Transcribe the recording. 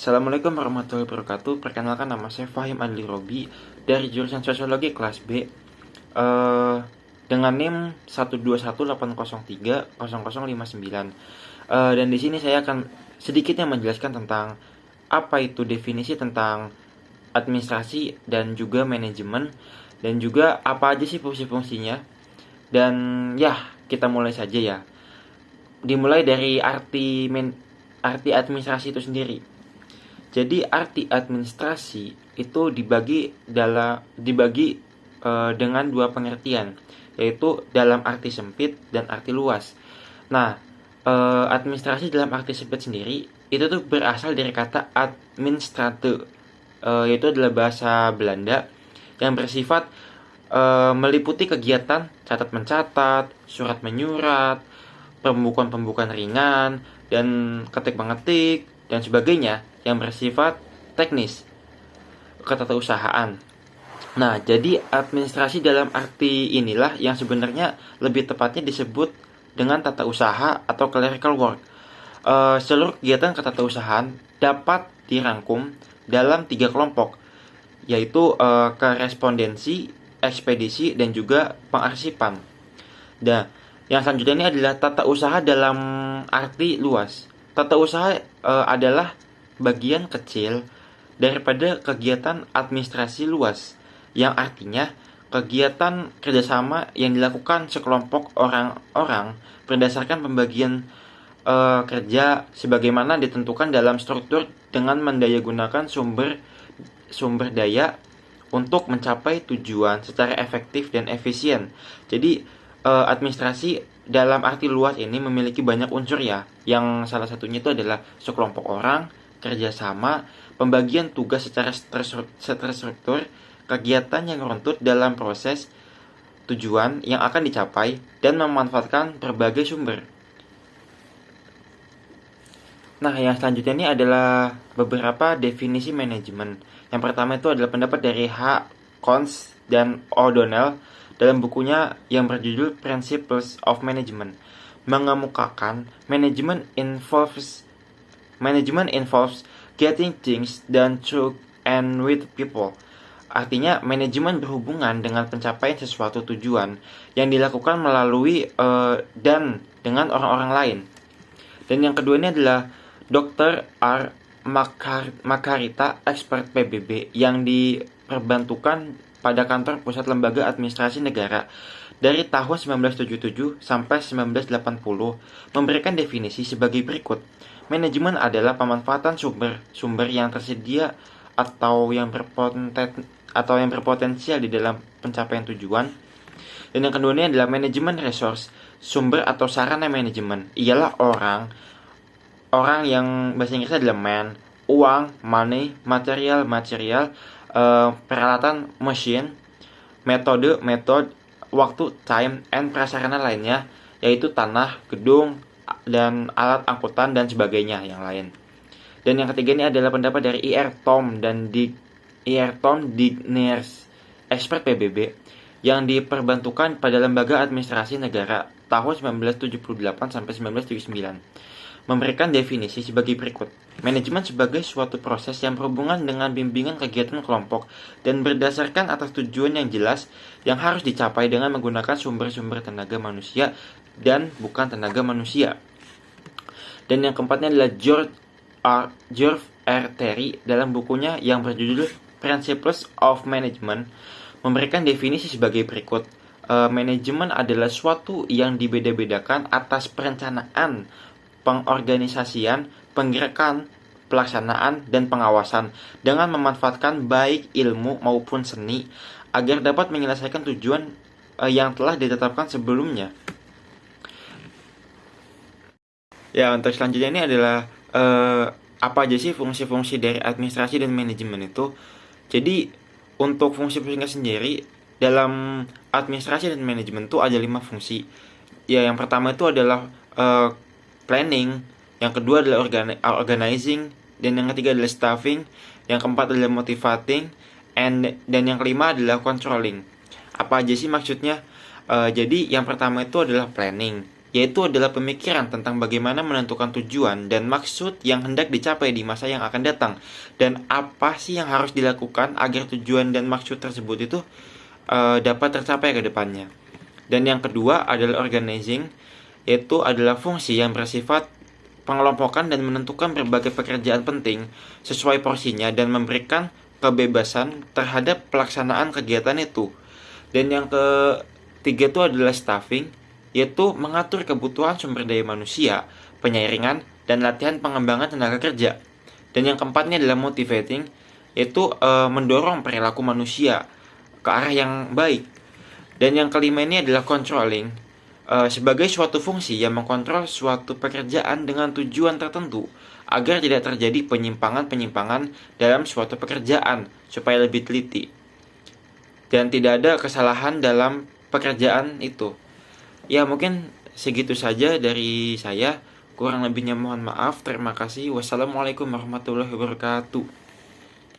Assalamualaikum warahmatullahi wabarakatuh. Perkenalkan, nama saya Fahim Adli Robi dari jurusan Sosiologi kelas B, dengan NIM 12180300059. Dan di sini saya akan sedikitnya menjelaskan tentang apa itu definisi tentang administrasi dan juga manajemen, dan juga apa aja sih fungsi-fungsinya. Dan ya, kita mulai saja ya. Dimulai dari arti administrasi itu sendiri. Jadi arti administrasi itu dibagi dengan dua pengertian, yaitu dalam arti sempit dan arti luas. Nah, administrasi dalam arti sempit sendiri itu tuh berasal dari kata administrate, yaitu adalah bahasa Belanda yang bersifat meliputi kegiatan catat mencatat, surat menyurat, pembukuan-pembukuan ringan, dan ketik mengetik dan sebagainya yang bersifat teknis ketatausahaan. Nah, jadi administrasi dalam arti inilah yang sebenarnya lebih tepatnya disebut dengan tata usaha atau clerical work. Seluruh kegiatan ketatausahaan dapat dirangkum dalam 3 kelompok, yaitu korespondensi, ekspedisi, dan juga pengarsipan. Nah, yang selanjutnya ini adalah tata usaha dalam arti luas. Tata usaha adalah bagian kecil daripada kegiatan administrasi luas, yang artinya kegiatan kerjasama yang dilakukan sekelompok orang-orang berdasarkan pembagian kerja sebagaimana ditentukan dalam struktur dengan mendayagunakan sumber daya untuk mencapai tujuan secara efektif dan efisien. Jadi administrasi dalam arti luas ini memiliki banyak unsur ya, yang salah satunya itu adalah sekelompok orang, kerjasama, pembagian tugas secara terstruktur, kegiatan yang runtut dalam proses tujuan yang akan dicapai, dan memanfaatkan berbagai sumber. Nah, yang selanjutnya ini adalah beberapa definisi manajemen. Yang pertama itu adalah pendapat dari H. Cons dan O'Donnell dalam bukunya yang berjudul Principles of Management, mengemukakan Management involves getting things done through and with people. Artinya, manajemen berhubungan dengan pencapaian sesuatu tujuan yang dilakukan melalui dan dengan orang-orang lain. Dan yang kedua ini adalah Dr. R. Makarita, expert PBB, yang diperbantukan pada kantor pusat lembaga administrasi negara dari tahun 1977 sampai 1980, memberikan definisi sebagai berikut. Manajemen adalah pemanfaatan sumber yang tersedia atau yang berpotensial di dalam pencapaian tujuan. Dan yang kedua ini adalah manajemen resource, sumber atau sarana manajemen. Ialah orang yang bahasa Inggrisnya adalah man, uang, money, material, peralatan, machine, metode, waktu, time, and prasarana lainnya, yaitu tanah, gedung, dan alat angkutan dan sebagainya yang lain. Dan yang ketiga ini adalah pendapat dari Tom Digniers, expert PBB, yang diperbantukan pada lembaga administrasi negara tahun 1978 sampai 1979, memberikan definisi sebagai berikut. Manajemen sebagai suatu proses yang berhubungan dengan bimbingan kegiatan kelompok dan berdasarkan atas tujuan yang jelas yang harus dicapai dengan menggunakan sumber-sumber tenaga manusia dan bukan tenaga manusia. Dan yang keempatnya adalah George R. Terry dalam bukunya yang berjudul Principles of Management, memberikan definisi sebagai berikut. Manajemen adalah suatu yang dibeda-bedakan atas perencanaan, pengorganisasian, penggerakan, pelaksanaan, dan pengawasan dengan memanfaatkan baik ilmu maupun seni agar dapat menyelesaikan tujuan yang telah ditetapkan sebelumnya. Ya, untuk selanjutnya ini adalah apa aja sih fungsi-fungsi dari administrasi dan manajemen itu. Jadi untuk fungsi-fungsinya sendiri dalam administrasi dan manajemen itu ada 5 fungsi. Ya, yang pertama itu adalah planning, yang kedua adalah organizing, dan yang ketiga adalah staffing, yang keempat adalah motivating, dan yang kelima adalah controlling. Apa aja sih maksudnya? Jadi yang pertama itu adalah planning. yaitu adalah pemikiran tentang bagaimana menentukan tujuan dan maksud yang hendak dicapai di masa yang akan datang, dan apa sih yang harus dilakukan agar tujuan dan maksud tersebut itu dapat tercapai ke depannya. Dan yang kedua adalah organizing, yaitu adalah fungsi yang bersifat pengelompokan dan menentukan berbagai pekerjaan penting sesuai porsinya dan memberikan kebebasan terhadap pelaksanaan kegiatan itu. Dan yang ketiga itu adalah staffing, yaitu mengatur kebutuhan sumber daya manusia, penyaringan, dan latihan pengembangan tenaga kerja. Dan yang keempatnya adalah motivating, yaitu mendorong perilaku manusia ke arah yang baik. Dan yang kelima ini adalah controlling, sebagai suatu fungsi yang mengkontrol suatu pekerjaan dengan tujuan tertentu agar tidak terjadi penyimpangan-penyimpangan dalam suatu pekerjaan supaya lebih teliti dan tidak ada kesalahan dalam pekerjaan itu. Ya, mungkin segitu saja dari saya. Kurang lebihnya mohon maaf. Terima kasih. Wassalamualaikum warahmatullahi wabarakatuh.